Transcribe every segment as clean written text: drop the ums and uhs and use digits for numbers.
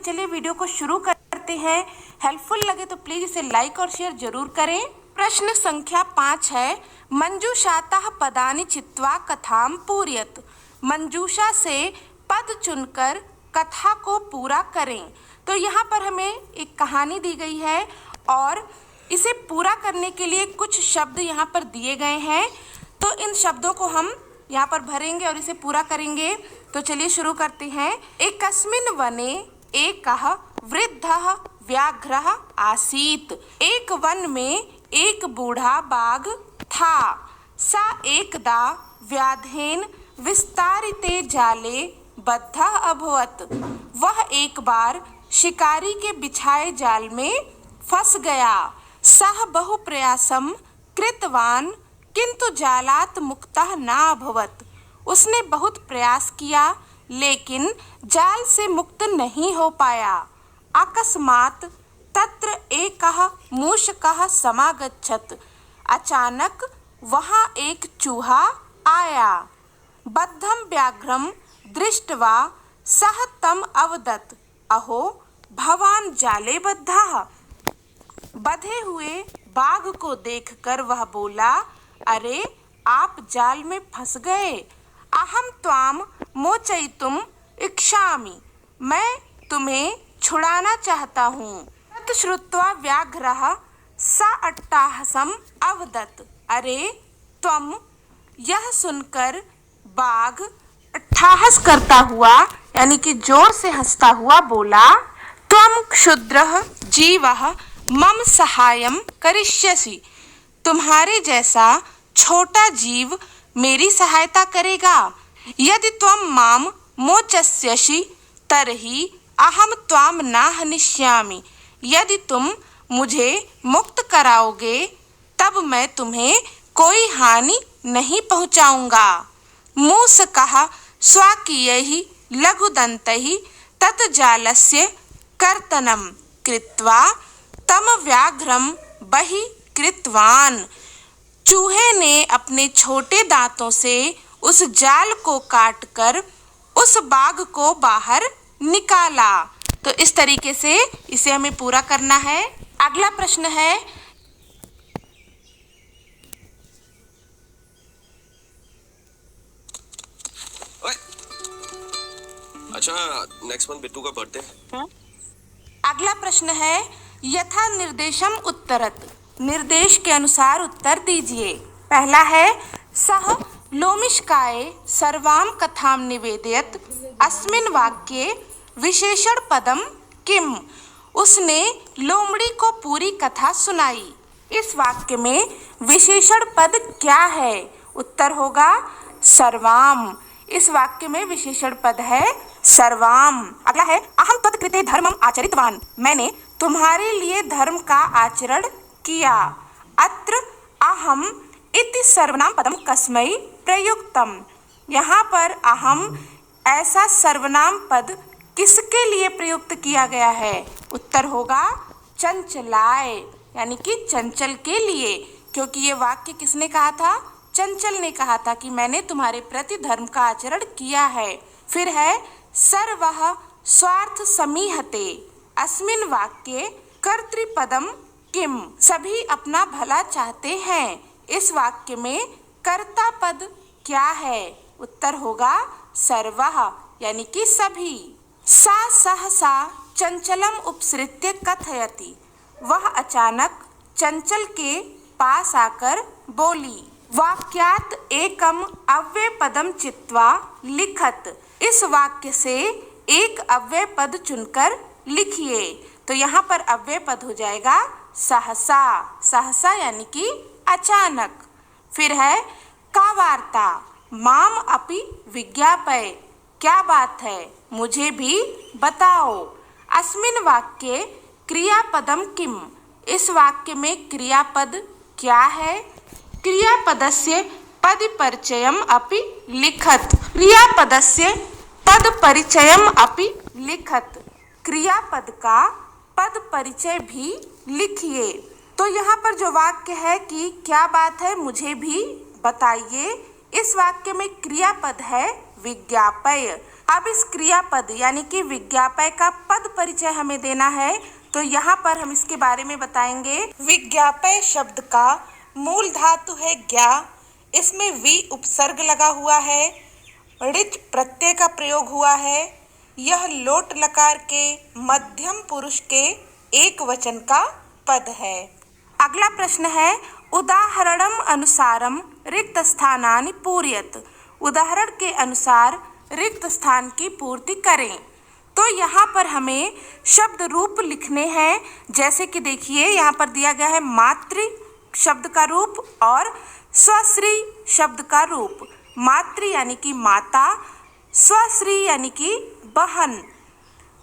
चलिए वीडियो को शुरू करते हैं। हेल्पफुल लगे तो प्लीज इसे लाइक और शेयर जरूर करें। प्रश्न संख्या 5 है, मंजूषातः पदानि चित्वा कथां पूरयत। मंजूषा से पद चुनकर कथा को पूरा करें। तो यहाँ पर हमें एक कहानी दी गई है और इसे पूरा करने के लिए कुछ शब्द यहाँ पर दिए गए हैं। तो इन शब्दों को हम यहाँ पर भरेंगे और इसे पूरा करेंगे। तो चलिए शुरू करते हैं। एकस्मिन् वने एकः वृद्धः व्याघ्रः आसीत्। एक वन में एक बूढ़ा बाघ था। सा एकदा व्याधेन विस्तारिते जाले बद्धः अभवत्। वह एक बार शिकारी के बिछाए जाल में फंस गया। सः बहु प्रयासं कृतवान् किंतु जालात् मुक्तः न अभवत्। उसने बहुत प्रयास किया लेकिन जाल से मुक्त नहीं हो पाया। अकस्मात् तत्र एकः मूषकः समागच्छत्। अचानक वहाँ एक चूहा आया। बद्धं व्याघ्रं दृष्ट्वा सः तम् अवदत्, अहो भवान् जाले बद्धः। बंधे हुए बाघ को देखकर वह बोला, अरे आप जाल में फंस गए। अहम त्वाम मोचयितुम इच्छामि। मैं तुम्हें छुड़ाना चाहता हूँ। तत् श्रुत्वा व्याघ्रः स अट्टाहसम् अवदत्। अरे त्वम। यह सुनकर बाघ अट्ठाहस करता हुआ यानी कि जोर से हंसता हुआ बोला, त्वम क्षुद्रः जीवः मम सहायं करिष्यसि। तुम्हारे जैसा छोटा जीव मेरी सहायता करेगा। यदि त्वं मां मोचयिष्यसि तर्हि अहम त्वां न हनिष्यामि। यदि तुम मुझे मुक्त कराओगे तब मैं तुम्हें कोई हानि नहीं पहुंचाऊंगा। मूषकः स्वकीयैः लघुदन्तैः तत् जालस्य कर्तनं कृत्वा तं व्याघ्रं बहिः कृतवान्। चूहे ने अपने छोटे दांतों से उस जाल को काटकर उस बाघ को बाहर निकाला। तो इस तरीके से इसे हमें पूरा करना है। अगला प्रश्न है, अच्छा नेक्स्ट मंथ बिट्टू का बर्थडे है। अगला प्रश्न है, यथा निर्देशम उत्तरत। निर्देश के अनुसार उत्तर दीजिए। पहला है, सः लोमिष्काय सर्वां कथां निवेदयत्। अस्मिन् वाक्ये विशेषण पदम किम। उसने लोमड़ी को पूरी कथा सुनाई। इस वाक्य में विशेषण पद क्या है? उत्तर होगा सर्वाम। इस वाक्य में विशेषण पद है सर्वाम। अगला है, अहम त्वत्कृते धर्मम आचरितवान। मैंने तुम्हारे लिए धर्म का आचरण किया। अत्र अहम इति सर्वनाम पदम कस्मै प्रयुक्तम। यहाँ पर अहम ऐसा सर्वनाम पद किसके लिए प्रयुक्त किया गया है? उत्तर होगा चंचलाय यानी कि चंचल के लिए, क्योंकि ये वाक्य किसने कहा था? चंचल ने कहा था कि मैंने तुम्हारे प्रति धर्म का आचरण किया है। फिर है, सर्वः स्वार्थ समीहते। अस्मिन् वाक्ये कर्तृपदम किम। सभी अपना भला चाहते हैं। इस वाक्य में कर्ता पद क्या है? उत्तर होगा सर्वः यानी कि सभी। सा सहसा चंचलम उपसृत्य कथयति। वह अचानक चंचल के पास आकर बोली। वाक्यात एकम अव्यय पदम चित्वा लिखत। इस वाक्य से एक अव्यय पद चुनकर लिखिए। तो यहाँ पर अव्यय पद हो जाएगा सहसा। सहसा यानी कि अचानक। फिर है, का वार्ता माम अपि विज्ञापय। क्या बात है, मुझे भी बताओ। अस्मिन् वाक्ये क्रियापदम किम। इस वाक्य में क्रियापद क्या है? क्रियापदस्य पदपरिचयम् अपि लिखत। क्रियापदस्य पदपरिचयम् अपि लिखत। क्रियापद का पद परिचय भी लिखिए। तो यहाँ पर जो वाक्य है कि क्या बात है, मुझे भी बताइए, इस वाक्य में क्रियापद है विज्ञापय। अब इस क्रियापद यानी कि विज्ञापय का पद परिचय हमें देना है, तो यहाँ पर हम इसके बारे में बताएंगे। विज्ञापय शब्द का मूल धातु है ज्ञा, इसमें वी उपसर्ग लगा हुआ है, ऋच प्रत्यय का प्रयोग हुआ है। यह लोट लकार के मध्यम पुरुष के एक वचन का पद है। अगला प्रश्न है उदाहरणम अनुसारम रिक्त स्थानानि पूरयत। उदाहरण के अनुसार रिक्त स्थान की पूर्ति करें। तो यहाँ पर हमें शब्द रूप लिखने हैं, जैसे कि देखिए यहाँ पर दिया गया है मातृ शब्द का रूप और स्वश्री शब्द का रूप। मातृ यानी कि माता, स्वश्री यानी कि बहन।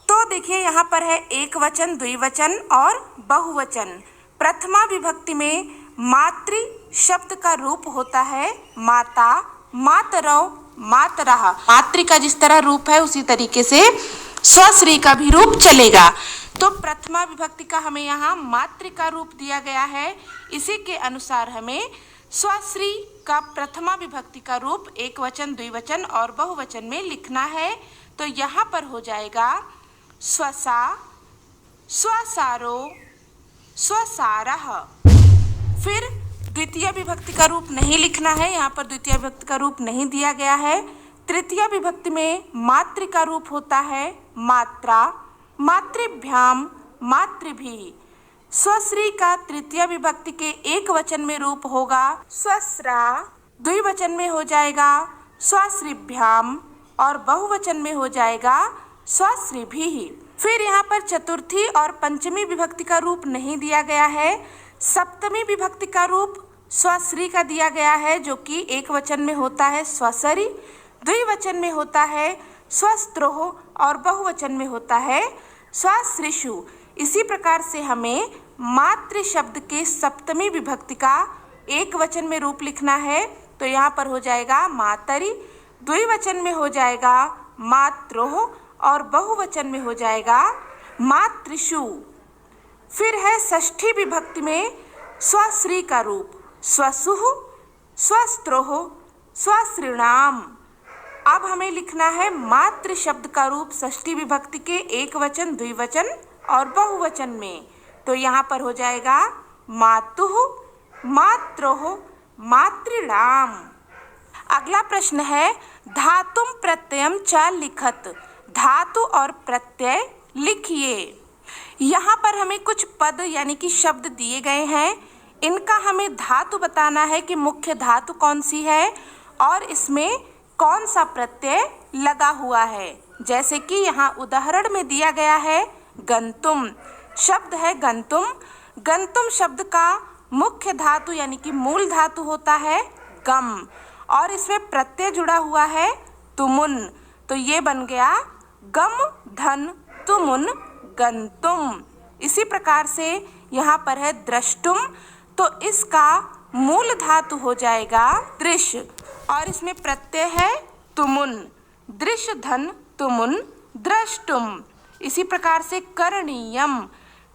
तो देखिए यहाँ पर है एक वचन, द्विवचन और बहुवचन। प्रथमा विभक्ति में मातृ शब्द का रूप होता है माता, मातरौ, मातरः। मातृ का जिस तरह रूप है उसी तरीके से स्वश्री का भी रूप चलेगा। तो प्रथमा विभक्ति का हमें यहाँ मातृ का रूप दिया गया है, इसी के अनुसार हमें स्वश्री का प्रथमा विभक्ति का रूप एक वचन, द्विवचन और बहुवचन में लिखना है। तो यहाँ पर हो जाएगा स्वसा, स्वसारो, स्वसारः। फिर द्वितीय विभक्ति का रूप नहीं लिखना है, यहाँ पर द्वितीय विभक्ति का रूप नहीं दिया गया है। तृतीय विभक्ति में मातृ का रूप होता है मात्रा, मातृभ्याम, मातृभिः। स्वश्री का तृतीय विभक्ति के एक वचन में रूप होगा स्वस्रा, द्विवचन में हो जाएगा स्वश्रीभ्याम और बहुवचन में हो जाएगा स्वश्रीभिः। फिर यहाँ पर चतुर्थी और पंचमी विभक्ति का रूप नहीं दिया गया है। सप्तमी विभक्ति का रूप स्वश्री का दिया गया है, जो कि एक वचन में होता है स्वसरी, द्विवचन में होता है स्वस्त्रोः और बहुवचन में होता है स्वश्रीषु। इसी प्रकार से हमें मातृ शब्द के सप्तमी विभक्ति का एक वचन में रूप लिखना है। तो यहाँ पर हो जाएगा मातरि, द्विवचन में हो जाएगा मात्रोः और बहुवचन में हो जाएगा मातृषु। फिर है षष्ठी विभक्ति में स्वश्री का रूप स्वसुः, स्वस्त्रोः, स्वश्रीणाम। अब हमें लिखना है मातृ शब्द का रूप षष्ठी विभक्ति के एक वचन, द्विवचन और बहुवचन में। तो यहाँ पर हो जाएगा मातुः, मात्रोः, मातृणाम। अगला प्रश्न है धातुम प्रत्ययम च लिखत। धातु और प्रत्यय लिखिए। यहाँ पर हमें कुछ पद यानी कि शब्द दिए गए हैं, इनका हमें धातु बताना है कि मुख्य धातु कौन सी है और इसमें कौन सा प्रत्यय लगा हुआ है। जैसे कि यहाँ उदाहरण में दिया गया है गंतुम शब्द है गंतुम। गंतुम शब्द का मुख्य धातु यानी कि मूल धातु होता है गम और इसमें प्रत्यय जुड़ा हुआ है तुमुन। तो ये बन गया गम धन तुमुन गंतुम। इसी प्रकार से यहाँ पर है द्रष्टुम, तो इसका मूल धातु हो जाएगा दृश्य और इसमें प्रत्यय है तुमुन। दृश्य धन तुमुन द्रष्टुम। इसी प्रकार से करणीयम।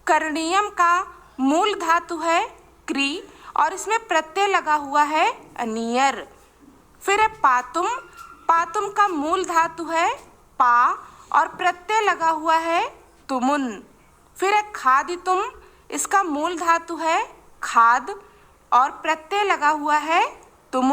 करणीयम का मूल धातु है क्री और इसमें प्रत्यय लगा हुआ है अनियर। फिर है पातुम। पातुम का मूल धातु है पा और प्रत्यय लगा हुआ है तुमुन। फिर है खादितुम। इसका मूल धातु है खाद और प्रत्यय लगा हुआ है तुमुन।